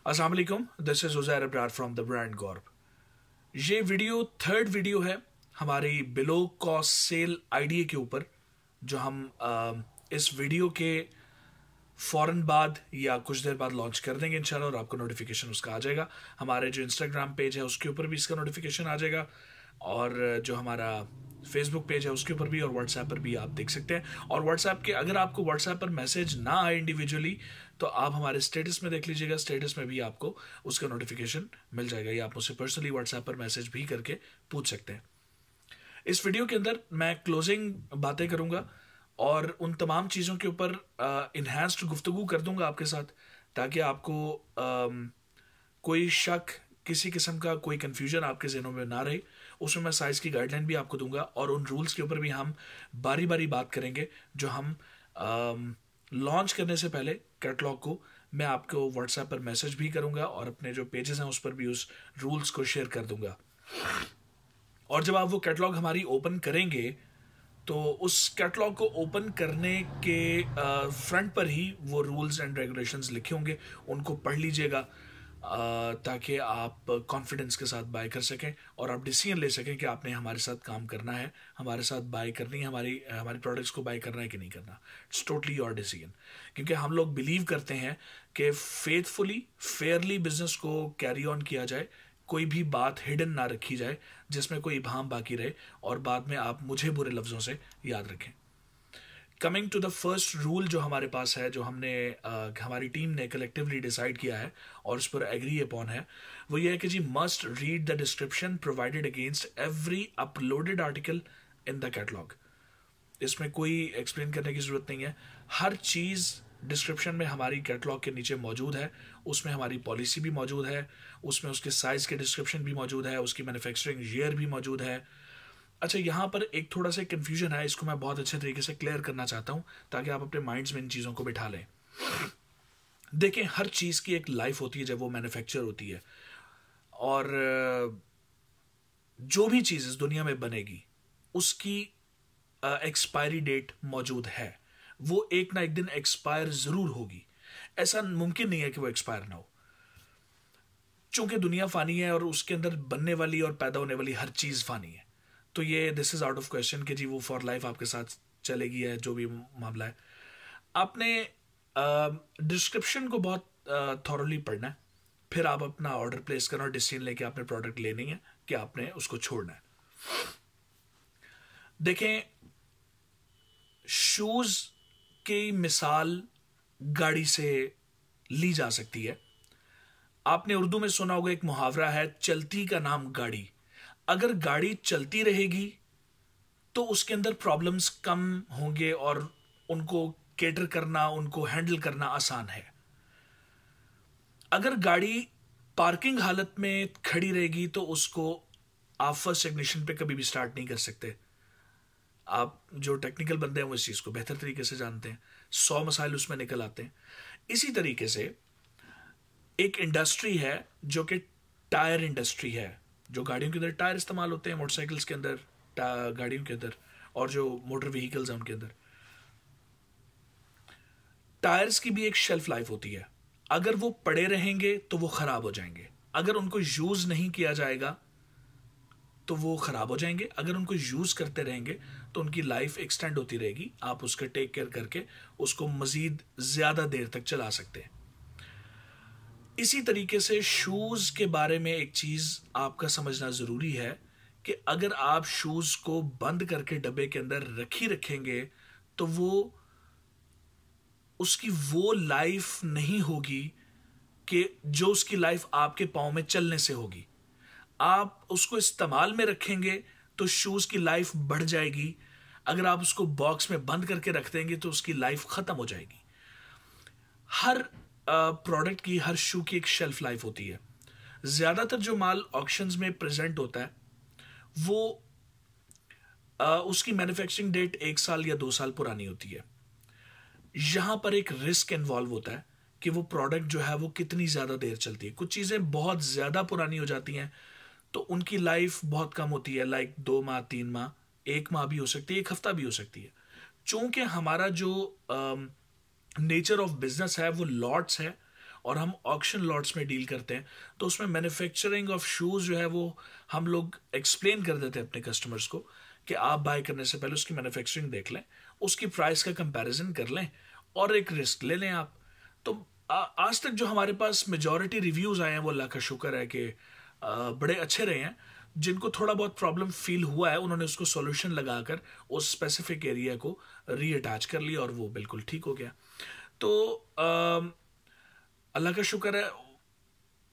अस्सलाम वालेकुम, this is Uzair Abrar from the brand Corp. ये वीडियो थर्ड वीडियो है हमारी बिलो कॉस्ट सेल आइडिया के ऊपर, जो हम इस वीडियो के फ़ौरन बाद या कुछ देर बाद लॉन्च कर देंगे इंशाल्लाह, और आपको नोटिफिकेशन उसका आ जाएगा। हमारे जो इंस्टाग्राम पेज है उसके ऊपर भी इसका नोटिफिकेशन आ जाएगा, और जो हमारा फेसबुक पेज है उसके ऊपर भी, और व्हाट्सएप पर भी आप देख सकते हैं। और व्हाट्सएप के अगर आपको व्हाट्सएप पर मैसेज ना आए इंडिविजुअली, तो आप हमारे स्टेटस में देख लीजिएगा, स्टेटस में भी आपको उसका नोटिफिकेशन मिल जाएगा, या आप मुझसे पर्सनली व्हाट्सएप पर मैसेज भी करके पूछ सकते हैं। इस वीडियो के अंदर मैं क्लोजिंग बातें करूंगा और उन तमाम चीज़ों के ऊपर इन्हांस्ड गुफ्तगू कर दूंगा आपके साथ, ताकि आपको कोई शक, किसी किस्म का कोई कन्फ्यूजन आपके जहनों में ना रहे। उसमें मैं साइज़ की गाइडलाइन भी आपको दूंगा, और उन रूल्स के ऊपर भी हम बारी बारी बात करेंगे, जो हम लॉन्च करने से पहले कैटलॉग को मैं आपको व्हाट्सएप पर मैसेज भी करूंगा, और अपने जो पेजेस हैं उस पर भी उस रूल्स को शेयर कर दूंगा। और जब आप वो कैटलॉग हमारी ओपन करेंगे, तो उस कैटलॉग को ओपन करने के फ्रंट पर ही वो रूल्स एंड रेगुलेशंस लिखे होंगे, उनको पढ़ लीजिएगा, ताकि आप कॉन्फिडेंस के साथ बाय कर सकें और आप डिसीजन ले सकें कि आपने हमारे साथ काम करना है, हमारे साथ बाय करनी है, हमारी प्रोडक्ट्स को बाय करना है कि नहीं करना। इट्स टोटली योर डिसीजन, क्योंकि हम लोग बिलीव करते हैं कि फेथफुली, फेयरली बिजनेस को कैरी ऑन किया जाए, कोई भी बात हिडन ना रखी जाए जिसमें कोई इबाम बाकी रहे और बाद में आप मुझे बुरे लफ्ज़ों से याद रखें। Coming to the first rule जो हमारे पास है, जो हमने हमारी टीम ने कलेक्टिवली डिसाइड किया है और उस पर एग्री अपॉन है, वो ये है कि G must read the description provided against every uploaded article in the catalog. इसमें कोई एक्सप्लेन करने की ज़रूरत नहीं है, हर चीज़ डिस्क्रिप्शन में हमारी कैटलॉग के नीचे मौजूद है। उसमें हमारी पॉलिसी भी मौजूद है, उसमें उसके साइज़ के डिस्क्रिप्शन भी मौजूद है, उसकी मैन्युफैक्चरिंग ईयर भी मौजूद है। अच्छा, यहाँ पर एक थोड़ा सा कन्फ्यूजन है, इसको मैं बहुत अच्छे तरीके से क्लियर करना चाहता हूँ, ताकि आप अपने माइंड्स में इन चीज़ों को बिठा लें। देखें, हर चीज़ की एक लाइफ होती है जब वो मैन्युफैक्चर होती है, और जो भी चीज़ इस दुनिया में बनेगी उसकी एक्सपायरी डेट मौजूद है। वो एक ना एक दिन एक्सपायर ज़रूर होगी, ऐसा मुमकिन नहीं है कि वो एक्सपायर ना हो। चूंकि दुनिया फ़ानी है और उसके अंदर बनने वाली और पैदा होने वाली हर चीज़ फ़ानी है, तो ये this is out of question कि जी वो फॉर लाइफ आपके साथ चलेगी, है जो भी मामला है। आपने डिस्क्रिप्शन को बहुत थॉरली पढ़ना है, फिर आप अपना ऑर्डर प्लेस करना और डिसीजन लेके आपने प्रोडक्ट लेनी है कि आपने उसको छोड़ना है। देखें, शूज़ की मिसाल गाड़ी से ली जा सकती है। आपने उर्दू में सुना होगा, एक मुहावरा है, चलती का नाम गाड़ी। अगर गाड़ी चलती रहेगी तो उसके अंदर प्रॉब्लम्स कम होंगे और उनको केटर करना, उनको हैंडल करना आसान है। अगर गाड़ी पार्किंग हालत में खड़ी रहेगी तो उसको आप फर्स्ट इग्निशन पे कभी भी स्टार्ट नहीं कर सकते। आप जो टेक्निकल बंदे हैं वो इस चीज़ को बेहतर तरीके से जानते हैं, 100 मसाइल उसमें निकल आते हैं। इसी तरीके से एक इंडस्ट्री है जो कि टायर इंडस्ट्री है, जो गाड़ियों के अंदर टायर इस्तेमाल होते हैं, मोटरसाइकिल्स के अंदर, गाड़ियों के अंदर, और जो मोटर व्हीकल्स हैं उनके अंदर। टायर्स की भी एक शेल्फ लाइफ होती है। अगर वो पड़े रहेंगे तो वो ख़राब हो जाएंगे, अगर उनको यूज़ नहीं किया जाएगा तो वो ख़राब हो जाएंगे, अगर उनको यूज़ करते रहेंगे तो उनकी लाइफ एक्सटेंड होती रहेगी। आप उसका टेक केयर करके उसको मज़ीद ज़्यादा देर तक चला सकते हैं। इसी तरीके से शूज़ के बारे में एक चीज़ आपका समझना ज़रूरी है कि अगर आप शूज़ को बंद करके डब्बे के अंदर रखेंगे तो वो उसकी वो लाइफ नहीं होगी कि जो उसकी लाइफ आपके पाँव में चलने से होगी। आप उसको इस्तेमाल में रखेंगे तो शूज़ की लाइफ बढ़ जाएगी, अगर आप उसको बॉक्स में बंद करके रख देंगे तो उसकी लाइफ ख़त्म हो जाएगी। हर प्रोडक्ट की, हर शू की एक शेल्फ लाइफ होती है। ज़्यादातर जो माल ऑक्शंस में प्रेजेंट होता है वो उसकी मैन्युफैक्चरिंग डेट 1 साल या 2 साल पुरानी होती है। यहाँ पर एक रिस्क इन्वॉल्व होता है कि वो प्रोडक्ट जो है वो कितनी ज़्यादा देर चलती है। कुछ चीज़ें बहुत ज़्यादा पुरानी हो जाती हैं तो उनकी लाइफ बहुत कम होती है, लाइक 2 माह, 3 माह, 1 माह भी हो सकती है, 1 हफ्ता भी हो सकती है। चूँकि हमारा जो नेचर ऑफ बिजनेस है वो लॉट्स है, और हम ऑक्शन लॉट्स में डील करते हैं, तो उसमें मैन्युफैक्चरिंग ऑफ शूज़ जो है वो हम लोग एक्सप्लेन कर देते हैं अपने कस्टमर्स को कि आप बाय करने से पहले उसकी मैन्युफैक्चरिंग देख लें, उसकी प्राइस का कंपैरिजन कर लें और एक रिस्क ले लें आप। तो आज तक जो हमारे पास मेजॉरिटी रिव्यूज़ आए हैं वो अल्लाह का शुक्र है कि बड़े अच्छे रहे हैं। जिनको थोड़ा बहुत प्रॉब्लम फील हुआ है उन्होंने उसको सॉल्यूशन लगाकर उस स्पेसिफिक एरिया को रीअटैच कर लिया और वो बिल्कुल ठीक हो गया। तो अल्लाह का शुक्र है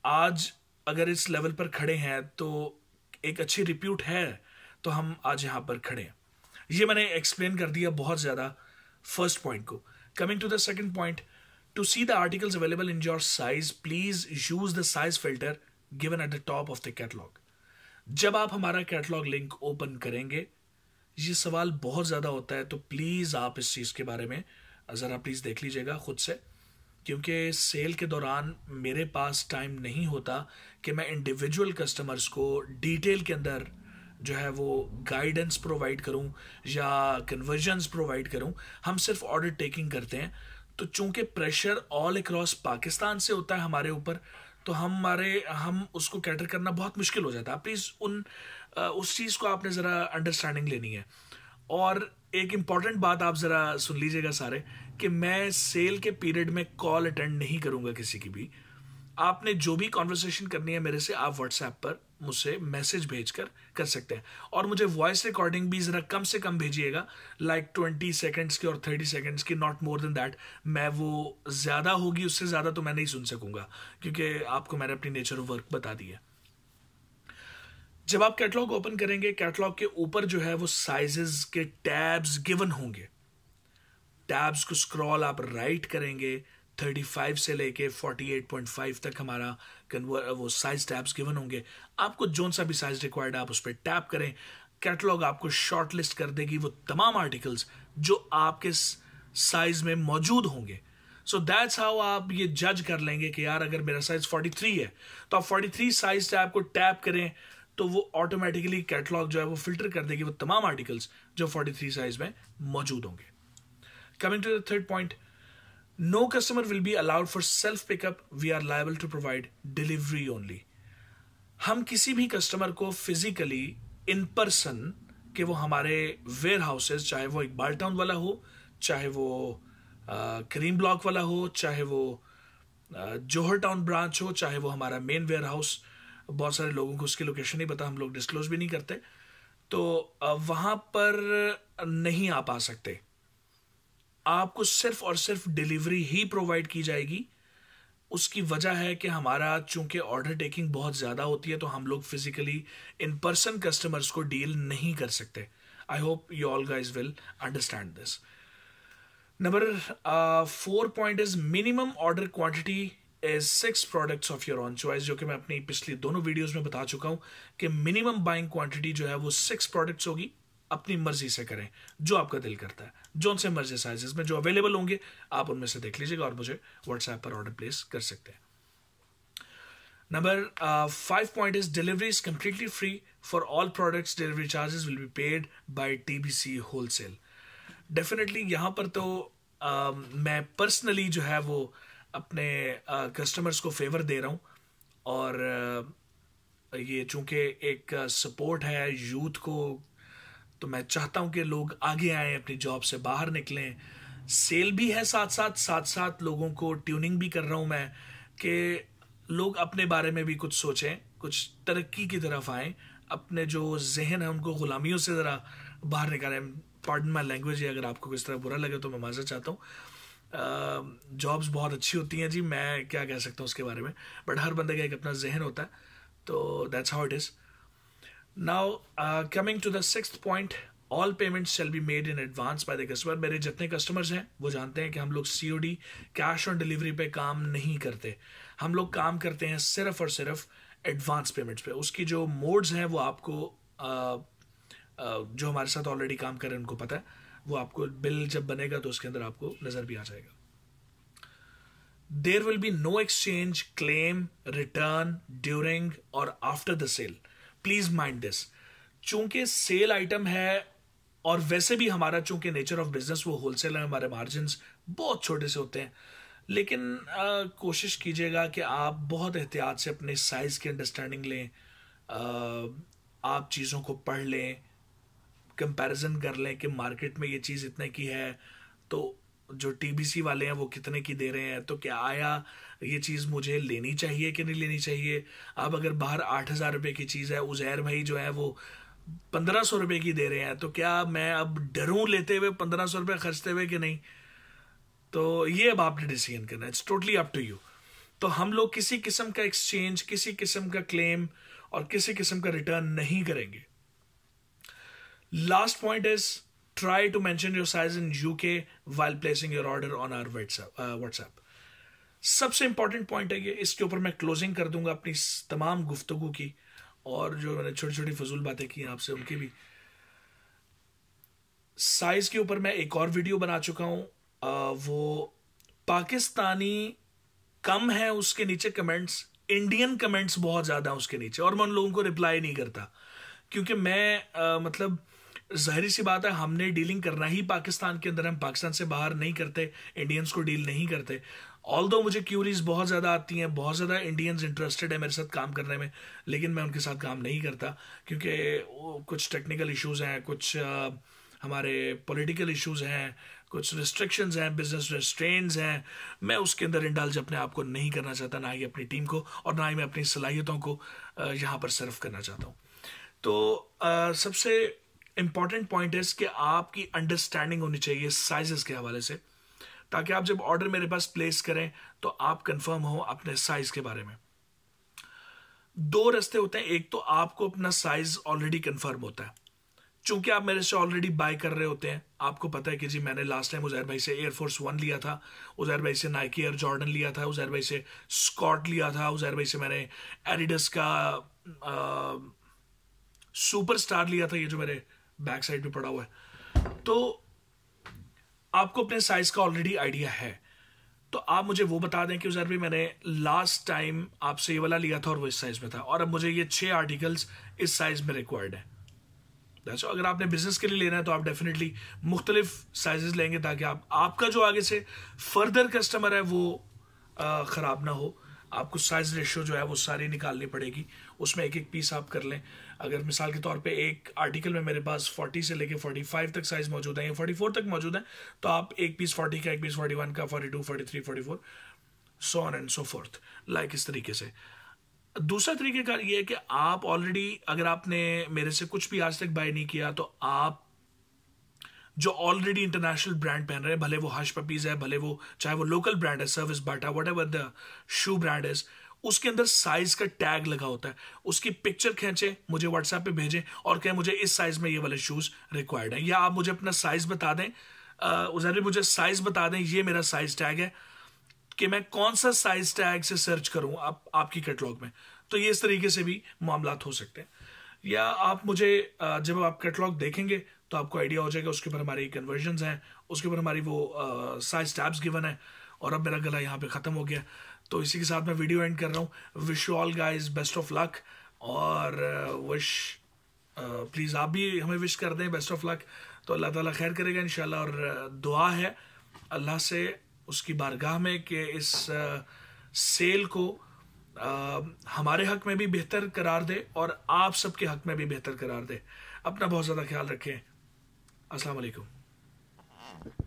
आज अगर इस लेवल पर खड़े हैं तो एक अच्छी रिप्यूट है, तो हम आज यहाँ पर खड़े हैं। ये मैंने एक्सप्लेन कर दिया बहुत ज़्यादा फर्स्ट पॉइंट को। Coming to the second point, to see the articles available in your size please use the size filter given at the top of the catalogue. जब आप हमारा कैटलॉग लिंक ओपन करेंगे, ये सवाल बहुत ज़्यादा होता है, तो प्लीज़ आप इस चीज़ के बारे में ज़रा प्लीज़ देख लीजिएगा खुद से, क्योंकि सेल के दौरान मेरे पास टाइम नहीं होता कि मैं इंडिविजुअल कस्टमर्स को डिटेल के अंदर जो है वो गाइडेंस प्रोवाइड करूं या कन्वर्जन्स प्रोवाइड करूं। हम सिर्फ ऑर्डर टेकिंग करते हैं, तो चूंकि प्रेशर ऑल अक्रॉस पाकिस्तान से होता है हमारे ऊपर, तो हम उसको कैटर करना बहुत मुश्किल हो जाता है। प्लीज़ उस चीज़ को आपने ज़रा अंडरस्टैंडिंग लेनी है। और एक इम्पॉर्टेंट बात आप ज़रा सुन लीजिएगा सारे, कि मैं सेल के पीरियड में कॉल अटेंड नहीं करूँगा किसी की भी। आपने जो भी कॉन्वर्सेशन करनी है मेरे से, आप व्हाट्सएप पर मुझसे मैसेज भेजकर कर सकते हैं, और मुझे वॉइस रिकॉर्डिंग भी ज़रा कम से कम भेजिएगा, लाइक 20 सेकंड्स की और 30 सेकंड्स की, नॉट मोर देन दैट। मैं वो ज़्यादा होगी, उससे ज़्यादा तो मैं नहीं सुन सकूंगा, क्योंकि आपको मैंने अपनी नेचर ऑफ वर्क बता दी है। जब आप कैटलॉग ओपन करेंगे, कैटलॉग के ऊपर जो है वो साइजेस के टैब्स गिवन होंगे। टैब्स को स्क्रॉल आप राइट करेंगे, 35 से लेके 48.5 तक हमारा वो साइज टैब्स गिवन होंगे। आपको जोन सा भी साइज रिक्वायर्ड है आप उस पर टैप करें, कैटलॉग आपको शॉर्ट लिस्ट कर देगी वो तमाम आर्टिकल्स जो आपके साइज में मौजूद होंगे। सो दैट्स हाउ आप ये जज कर लेंगे कि यार अगर मेरा साइज 43 है तो आप 43 साइज टैब को टैप करें, तो वो ऑटोमेटिकली कैटलॉग जो है वो फिल्टर कर देगी वो तमाम आर्टिकल्स जो 43 साइज में मौजूद होंगे। Coming to the third point, no customer will be allowed for self pickup, we are liable to provide delivery only। हम किसी भी कस्टमर को फिजिकली इन पर्सन कि वो हमारे वेयर हाउसेज, चाहे वो इकबाल टाउन वाला हो, चाहे वो करीम ब्लॉक वाला हो, चाहे वो जौहर टाउन ब्रांच हो, चाहे वो हमारा मेन वेयर हाउस, बहुत सारे लोगों को उसकी लोकेशन नहीं पता, हम लोग डिस्क्लोज भी नहीं करते, तो वहाँ पर नहीं आप आ सकते। आपको सिर्फ और सिर्फ डिलीवरी ही प्रोवाइड की जाएगी। उसकी वजह है कि हमारा चूंकि ऑर्डर टेकिंग बहुत ज़्यादा होती है, तो हम लोग फिजिकली इन पर्सन कस्टमर्स को डील नहीं कर सकते। I hope you all guys will understand this. Number 4 point is minimum order quantity is 6 products of your on choice, जो कि मैं अपनी पिछली दोनों वीडियोस में बता चुका हूं कि मिनिमम बाइंग क्वांटिटी जो है वो 6 प्रोडक्ट्स होगी। अपनी मर्जी से करें जो आपका दिल करता है, जो उनसे मर्जी साइजेस में जो अवेलेबल होंगे आप उनमें से देख लीजिएगा और मुझे व्हाट्सएप पर ऑर्डर प्लेस कर सकते हैं। Number 5 point is delivery is completely free for all products, delivery charges will be paid by TBC wholesale. Definitely यहाँ पर तो मैं पर्सनली जो है वो अपने कस्टमर्स को फेवर दे रहा हूँ, और ये चूंकि एक सपोर्ट है यूथ को, तो मैं चाहता हूं कि लोग आगे आएं, अपनी जॉब से बाहर निकलें। सेल भी है साथ साथ लोगों को ट्यूनिंग भी कर रहा हूं मैं कि लोग अपने बारे में भी कुछ सोचें, कुछ तरक्की की तरफ आएं, अपने जो जहन है उनको गुलामियों से ज़रा बाहर निकालें। पार्डन माई लैंग्वेज, अगर आपको किस तरह बुरा लगे तो मैं माज़रत चाहता हूँ। जॉब्स बहुत अच्छी होती हैं जी, मैं क्या कह सकता हूँ उसके बारे में, बट हर बंदे का एक अपना जहन होता है, तो that's how it is. Now, coming to the 6th point, all payments shall be made in advance by the customer। मेरे जितने कस्टमर्स हैं वो जानते हैं कि हम लोग COD कैश ऑन डिलीवरी पे काम नहीं करते, हम लोग काम करते हैं सिर्फ और सिर्फ एडवांस पेमेंट्स पे। उसकी जो मोड्स हैं वो आपको जो हमारे साथ ऑलरेडी काम कर रहे हैं उनको पता है, वो आपको बिल जब बनेगा तो उसके अंदर आपको नज़र भी आ जाएगा। There will be no exchange, claim, return during or after the sale। Please mind this, चूंकि सेल आइटम है और वैसे भी हमारा चूंकि नेचर ऑफ बिजनेस वो होलसेल है, हमारे मार्जिन्स बहुत छोटे से होते हैं, लेकिन कोशिश कीजिएगा कि आप बहुत एहतियात से अपने साइज़ की अंडरस्टैंडिंग लें, आप चीज़ों को पढ़ लें, कंपैरिजन कर लें कि मार्केट में ये चीज़ इतने की है तो जो टीबीसी वाले हैं वो कितने की दे रहे हैं, तो क्या आया ये चीज़ मुझे लेनी चाहिए कि नहीं लेनी चाहिए। अब अगर बाहर 8,000 रुपये की चीज़ है, उज़ैर भाई जो है वो 1,500 रुपये की दे रहे हैं, तो क्या मैं अब डरूं लेते हुए 1,500 रुपये खर्चते हुए कि नहीं। तो ये अब आपने डिसीजन करना है, it's totally up to you. तो हम लोग किसी किस्म का एक्सचेंज, किसी किस्म का क्लेम और किसी किस्म का रिटर्न नहीं करेंगे। Last point is try to mention your size in UK while placing your order on our WhatsApp. सबसे इंपॉर्टेंट पॉइंट है ये, इसके ऊपर मैं क्लोजिंग कर दूंगा अपनी तमाम गुफ्तगू की, और जो मैंने छोटी छोटी फजूल बातें की आपसे उनकी भी। साइज के ऊपर मैं एक और वीडियो बना चुका हूं, वो पाकिस्तानी कम है उसके नीचे कमेंट्स, इंडियन कमेंट्स बहुत ज्यादा हैं उसके नीचे, और मैं उन लोगों को रिप्लाई नहीं करता क्योंकि मैं मतलब जाहिर सी बात है हमने डीलिंग करना ही पाकिस्तान के अंदर, हम पाकिस्तान से बाहर नहीं करते, इंडियंस को डील नहीं करते। ऑल्दो मुझे क्यूरीज बहुत ज़्यादा आती हैं, बहुत ज़्यादा इंडियंस इंटरेस्टेड है मेरे साथ काम करने में, लेकिन मैं उनके साथ काम नहीं करता क्योंकि कुछ टेक्निकल इश्यूज़ हैं, कुछ हमारे पॉलिटिकल इश्यूज़ हैं, कुछ रिस्ट्रिक्शंस हैं, बिजनेस रेस्ट्रेंट्स हैं। मैं उसके अंदर इंडल्ज अपने आप को नहीं करना चाहता, ना ही अपनी टीम को, और ना ही मैं अपनी सलाहियतों को यहाँ पर सर्व करना चाहता हूँ। तो सबसे इंपॉर्टेंट पॉइंट है कि आपकी अंडरस्टैंडिंग होनी चाहिए साइजेस के हवाले से, ताकि आप जब ऑर्डर मेरे पास प्लेस करें तो आप कंफर्म हो अपने साइज के बारे में। दो रास्ते होते हैं, एक तो आपको अपना साइज ऑलरेडी कंफर्म होता है, चूंकि आप मेरे से ऑलरेडी बाय कर रहे होते हैं, आपको पता है कि जी मैंने लास्ट टाइम उज़ैर भाई से एयरफोर्स 1 लिया था, उज़ैर भाई से नाइकी एयर जॉर्डन लिया था, उज़ैर भाई से स्कॉट लिया था, उज़ैर भाई से मैंने एडिडास का सुपर स्टार लिया था, ये जो मेरे बैक साइड पे पड़ा हुआ है। तो आपको अपने साइज का ऑलरेडी आइडिया है, तो आप मुझे वो बता दें कि उज़ैर भाई मैंने लास्ट टाइम आपसे ये वाला लिया था और वो इस साइज में था, और अब मुझे ये 6 आर्टिकल्स इस साइज में रिक्वायर्ड है। अगर आपने बिजनेस के लिए लेना है तो आप डेफिनेटली मुख्तलिफ साइजेस लेंगे, ताकि आपका जो आगे से फर्दर कस्टमर है वो ख़राब ना हो। आपको साइज रेशियो जो है वो सारी निकालनी पड़ेगी, उसमें एक एक पीस आप कर लें। अगर मिसाल के तौर पे एक आर्टिकल में मेरे पास 40 से लेके 45 तक साइज मौजूद है या 44 तक मौजूद है, तो आप एक पीस 40 का, एक पीस 41 का, 42, 43, 44, so on and so fourth, like इस तरीके से। दूसरा तरीकेकार ये है कि आप ऑलरेडी, अगर आपने मेरे से कुछ भी आज तक बाय नहीं किया, तो आप जो ऑलरेडी इंटरनेशनल ब्रांड पहन रहे हैं, भले वो हश पपीज है, भले वो चाहे वो लोकल ब्रांड है, service Bata, whatever the shoe brand is, उसके अंदर साइज का टैग लगा होता है। उसकी पिक्चर खींचे, मुझे व्हाट्सएप पे भेजें और कहें मुझे इस साइज में ये वाले शूज रिक्वायर्ड है, या आप मुझे अपना साइज बता दें, उधर मुझे साइज बता दें, ये मेरा साइज टैग है, कि मैं कौन सा साइज टैग से सर्च करूं आपकी कैटलॉग में। तो ये इस तरीके से भी मामलात हो सकते हैं। या आप मुझे जब आप कैटलॉग देखेंगे तो आपको आइडिया हो जाएगा, उसके ऊपर हमारी कन्वर्जन्स हैं, उसके ऊपर हमारी वो साइज टैब्स गिवन है। और अब मेरा गला यहाँ पे ख़त्म हो गया, तो इसी के साथ मैं वीडियो एंड कर रहा हूँ। Wish you all guys best of luck, और विश प्लीज़ आप भी हमें विश कर दें बेस्ट ऑफ लक, तो अल्लाह ताला खैर करेगा इंशाल्लाह। और दुआ है अल्लाह से उसकी बारगाह में कि इस सेल को हमारे हक में भी बेहतर करार दे और आप सबके हक में भी बेहतर करार दे। अपना बहुत ज़्यादा ख्याल रखें। अस्सलाम वालेकुम।